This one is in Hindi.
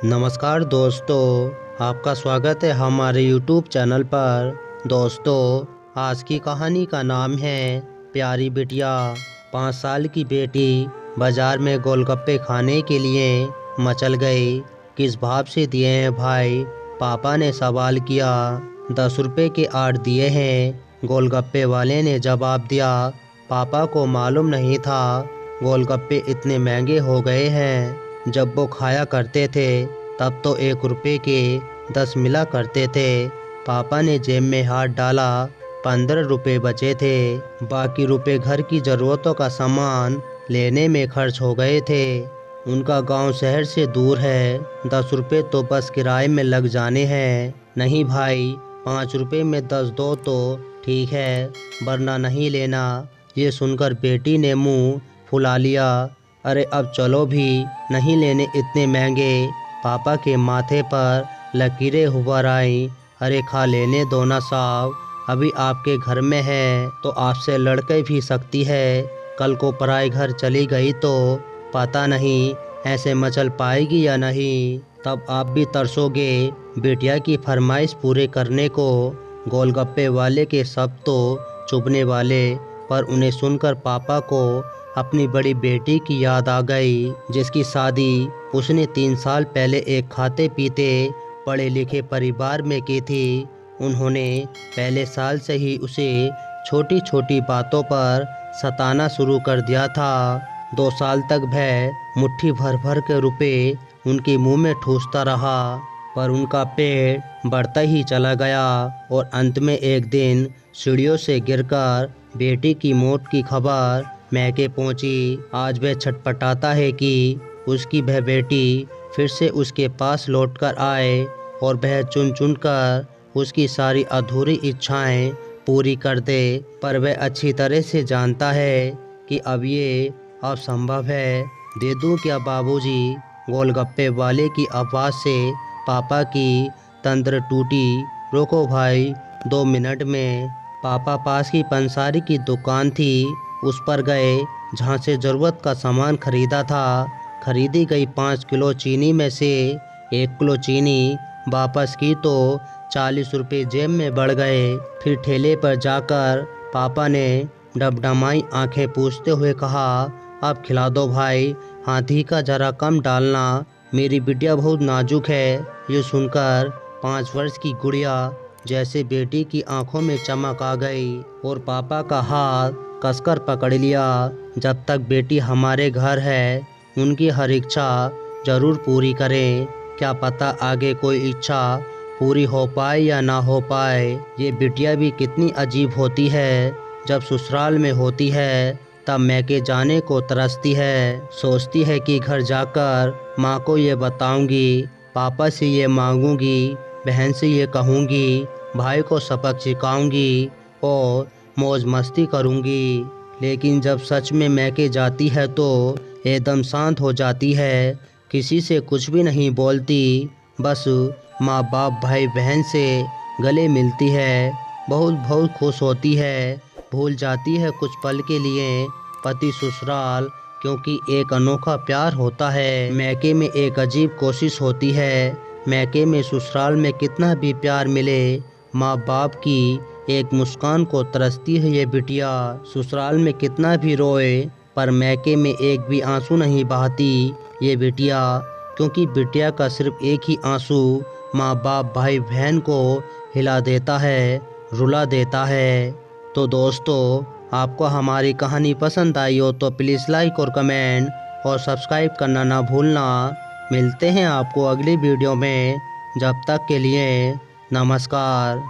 नमस्कार दोस्तों, आपका स्वागत है हमारे YouTube चैनल पर। दोस्तों, आज की कहानी का नाम है प्यारी बिटिया। 5 साल की बेटी बाजार में गोलगप्पे खाने के लिए मचल गई। किस भाव से दिए हैं भाई? पापा ने सवाल किया। 10 रुपए के 8 दिए हैं, गोलगप्पे वाले ने जवाब दिया। पापा को मालूम नहीं था गोलगप्पे इतने महंगे हो गए हैं। जब वो खाया करते थे तब तो 1 रुपए के 10 मिला करते थे। पापा ने जेब में हाथ डाला, 15 रुपए बचे थे। बाकी रुपए घर की ज़रूरतों का सामान लेने में खर्च हो गए थे। उनका गांव शहर से दूर है, 10 रुपए तो बस किराए में लग जाने हैं। नहीं भाई, 5 रुपए में 10 दो तो ठीक है, वरना नहीं लेना। ये सुनकर बेटी ने मुंह फुला लिया। अरे अब चलो भी, नहीं लेने इतने महंगे। पापा के माथे पर लकीरें उभर आईं। अरे खा लेने दो ना साहब, अभी आपके घर में है तो आपसे लड़के भी सकती है। कल को पराए घर चली गई तो पता नहीं ऐसे मचल पाएगी या नहीं। तब आप भी तरसोगे बेटिया की फरमाइश पूरे करने को। गोलगप्पे वाले के सब तो चुभने वाले, पर उन्हें सुनकर पापा को अपनी बड़ी बेटी की याद आ गई, जिसकी शादी उसने 3 साल पहले एक खाते पीते पढ़े लिखे परिवार में की थी। उन्होंने पहले साल से ही उसे छोटी छोटी बातों पर सताना शुरू कर दिया था। 2 साल तक वह मुट्ठी भर भर के रुपए उनके मुंह में ठूसता रहा, पर उनका पेट बढ़ता ही चला गया और अंत में एक दिन सीढ़ियों से गिरकर बेटी की मौत की खबर मैके पहुंची। आज वह छटपटाता है कि उसकी वह बेटी फिर से उसके पास लौटकर आए और वह चुन चुन कर उसकी सारी अधूरी इच्छाएं पूरी कर दे। पर वह अच्छी तरह से जानता है कि अब ये असंभव है। दे दूं क्या बाबूजी? गोलगप्पे वाले की आवाज़ से पापा की तंद्र टूटी। रुको भाई, 2 मिनट में। पापा पास की पंसारी की दुकान थी, उस पर गए जहाँ से ज़रूरत का सामान खरीदा था। खरीदी गई 5 किलो चीनी में से 1 किलो चीनी वापस की तो 40 रुपये जेब में बढ़ गए। फिर ठेले पर जाकर पापा ने डबडमाई आंखें पूछते हुए कहा, अब खिला दो भाई, हाथी का जरा कम डालना, मेरी बिटिया बहुत नाजुक है। ये सुनकर 5 वर्ष की गुड़िया जैसे बेटी की आंखों में चमक आ गई और पापा का हाथ कसकर पकड़ लिया। जब तक बेटी हमारे घर है, उनकी हर इच्छा जरूर पूरी करें। क्या पता आगे कोई इच्छा पूरी हो पाए या ना हो पाए। ये बिटिया भी कितनी अजीब होती है। जब ससुराल में होती है तब मैके जाने को तरसती है। सोचती है कि घर जाकर माँ को ये बताऊंगी, पापा से ये मांगूंगी, बहन से ये कहूंगी, भाई को सबक सिखाऊंगी और मौज मस्ती करूंगी। लेकिन जब सच में मैके जाती है तो एकदम शांत हो जाती है, किसी से कुछ भी नहीं बोलती, बस माँ बाप भाई बहन से गले मिलती है। बहुत बहुत खुश होती है, भूल जाती है कुछ पल के लिए पति ससुराल, क्योंकि एक अनोखा प्यार होता है। मैके में एक अजीब कोशिश होती है, मैके में ससुराल में कितना भी प्यार मिले, माँ बाप की एक मुस्कान को तरसती है ये बिटिया। ससुराल में कितना भी रोए पर मैके में एक भी आंसू नहीं बहाती ये बिटिया, क्योंकि बिटिया का सिर्फ एक ही आंसू माँ बाप भाई बहन को हिला देता है, रुला देता है। तो दोस्तों, आपको हमारी कहानी पसंद आई हो तो प्लीज़ लाइक और कमेंट और सब्सक्राइब करना ना भूलना। मिलते हैं आपको अगली वीडियो में, जब तक के लिए नमस्कार।